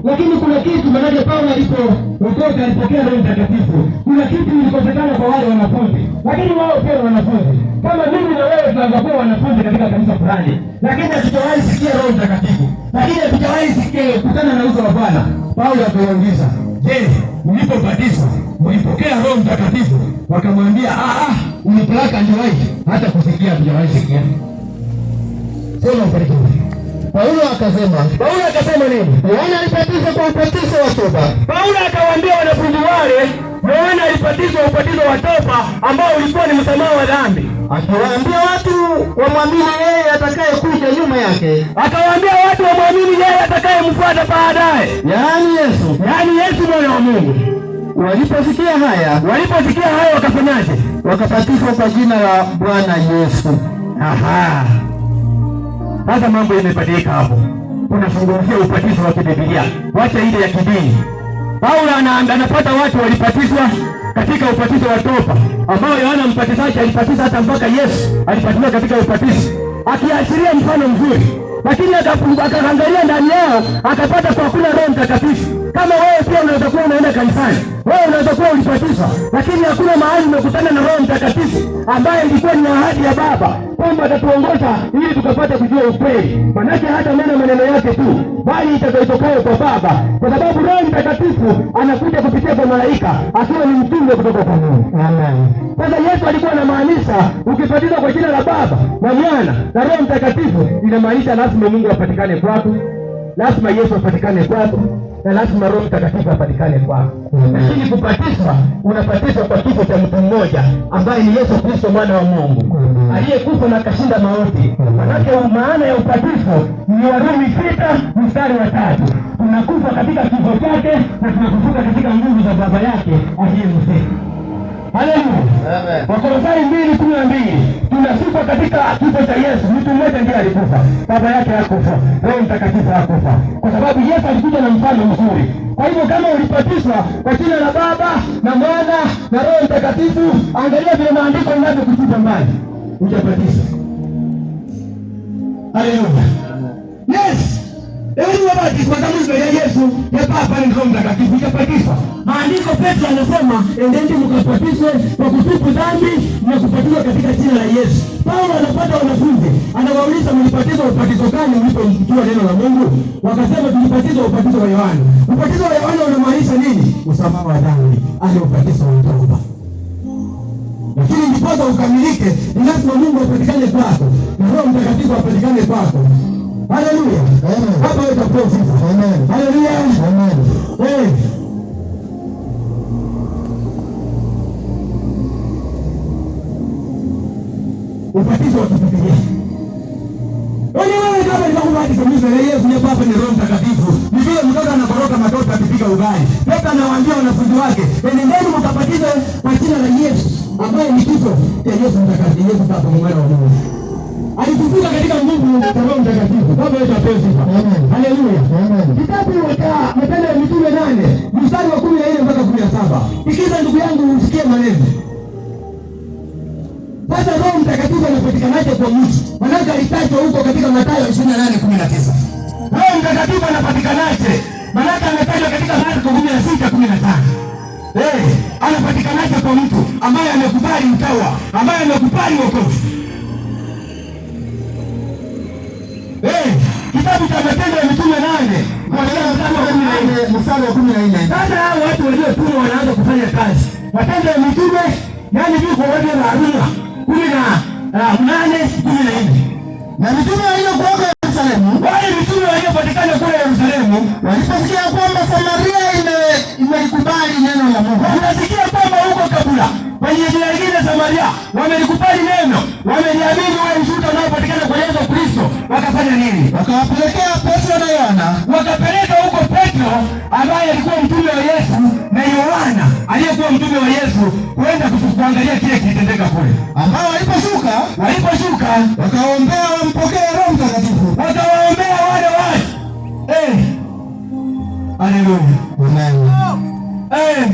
Lakini kuna kitu, maana Paulo alipotoka alipokea Roho Mtakatifu, kuna kitu kilikosekana kwa wale wanafunzi, lakini wao pia wanafunzi kama mimi na wewe. Tunaweza kuwa wanafunzi katika kanisa fulani, lakini hatujawahi sikia Roho Mtakatifu, lakini hatujawahi sikia kukutana na uso wa Bwana. Paulo akauliza, je, mlipobatizwa mlipokea Roho Mtakatifu? Wakamwambia ulipeleka njowahi hata kusikia hatujawahi sikia. Sema ubarikiwe. Paulo akasema nini? Yohana alibatizwa kwa ubatizo wa toba. Paulo akawaambia wanafunzi wale, Yohana alibatizwa ubatizo wa toba ambao ulikuwa ni msamaha wa dhambi. Akawaambia watu wamwamini yeye atakaye kuja nyuma yake. Akawaambia watu wamwamini yeye atakaye mfuata baadaye. Yaani Yesu mwana wa Mungu. Waliposikia haya wakafanyaje? Wakabatizwa kwa jina la Bwana Yesu. Sasa mambo yamebadilika hapo. Unazungumzia ubatizo wa Biblia, wacha ile ya kidini. Paulo anapata watu walibatizwa katika ubatizo wa toba ambao Yohana Mbatizaji alibatiza, hata mpaka Yesu alibatizwa katika ubatizo, akiashiria mfano mzuri. Lakini akaangalia ndani yao akapata kwa hakuna Roho Mtakatifu. Kama wewe pia unaweza kuwa unaenda kanisani, wewe unaweza kuwa ulibatizwa, lakini hakuna mahali umekutana na Roho Mtakatifu ambaye ilikuwa ni ahadi ya Baba kwamba atatuongoza ili tukapata kujua ukweli. Manake hata maneno yake tu, bali itakayotokayo kwa Baba, kwa sababu Roho Mtakatifu anakuja kupitia kwa malaika akiwa ni mtume kutoka kwa Mungu. Amen. Sasa Yesu alikuwa anamaanisha ukibatizwa kwa jina la Baba na Mwana na Roho Mtakatifu, inamaanisha lazima Mungu apatikane kwako, lazima Yesu apatikane kwako, na lazima Roho Mtakatifu apatikane kwako. Lakini kubatizwa, unabatizwa kwa kifo cha mtu mmoja ambaye ni Yesu Kristo mwana wa Mungu aliyekufa na kashinda mauti. Manake maana ya ubatizo ni Warumi 6:3. Tunakufa katika kifo chake na tunafufuka katika nguvu za Baba yake aliyemzika. Haleluya. Amen. Wakolosai 2:12. Tunasifa katika kifo cha Yesu. Mtu mmoja ndiye alikufa, Baba yake hakufa, Roho Mtakatifu hakufa, kwa sababu Yesu alikuja na mfano mzuri. Kwa hivyo kama ulibatizwa kwa jina la Baba na Mwana na Roho Mtakatifu, angalia vile maandiko yanavyokutupa mbali, ujabatizwa. Haleluya. Yes. Ewe wabatizwa kwa jina la Yesu, ya Baba na Roho Mtakatifu, ujabatizwa. Maandiko Petro anasema, endeni mkabatizwe kwa kutubu dhambi na kubatizwa katika jina la Yesu. Paulo anapata wanafunzi, anawauliza mlibatizwa ubatizo gani mlipomjua neno la Mungu? Wakasema tulibatizwa ubatizo wa Yohana. Ubatizo wa Yohana unamaanisha nini? Msamaha wa dhambi, ale ubatizo wa toba. Lakini ndiposa ukamilike, ni lazima Mungu apatikane kwako na Roho Mtakatifu apatikane kwako. Haleluya. Amen. Hapa utapewa sifa. Amen. Haleluya. Amen. Ubatizo wa Biblia. Wewe kama unakubatiza mimi na Yesu ni Baba ni Roho Mtakatifu. Ni vile mtoto anakoroka matoto akipika ugali. Petro anawaambia wanafunzi wake, "Endeni mkabatize kwa jina la Yesu ambaye ni kifo cha Yesu Mtakatifu, Yesu Baba mwana wa Mungu." Alifufuka katika nguvu za Roho Mtakatifu. Baba yetu apewe sifa. Amen. Haleluya. Amen. Kitabu cha Matendo ya Mitume 8:14-17. Ikiza ndugu yangu usikie maneno. Sasa Roho Mtakatifu anapatikanaje kwa mtu? Maana alitajwa huko katika Mathayo 28:19. Roho Mtakatifu anapatikanaje? Maana ametajwa katika Marko 16:15. Anapatikanaje kwa mtu ambaye amekubali utawa, ambaye amekubali wokovu? Kitabu cha Matendo ya Mitume 8:14. Sasa hao watu waliotumwa wanaanza kufanya kazi. Matendo ya Mitume yani viko wote wa Arua 18:14. Na mitume waliokuwa Yerusalemu, wale mitume waliopatikana kule Yerusalemu, waliposikia kwamba Samaria imelikubali neno la Mungu. Wanasikia kwamba huko kabla kwenye jina lingine Samaria wamelikubali neno, wameliamini wale mshuhuda unaopatikana kwa Yesu Kristo. Wakafanya nini? Wakawapelekea Petro na Yohana. Wakapeleka huko Petro ambaye alikuwa mtume wa Yesu na Yohana aliyekuwa mtume wa Yesu kwenda kuangalia kile kilitendeka kule. Ambao waliposhuka wakaombea wampokee Roho Mtakatifu. Wakawaombea wale watu. Haleluya. Amen.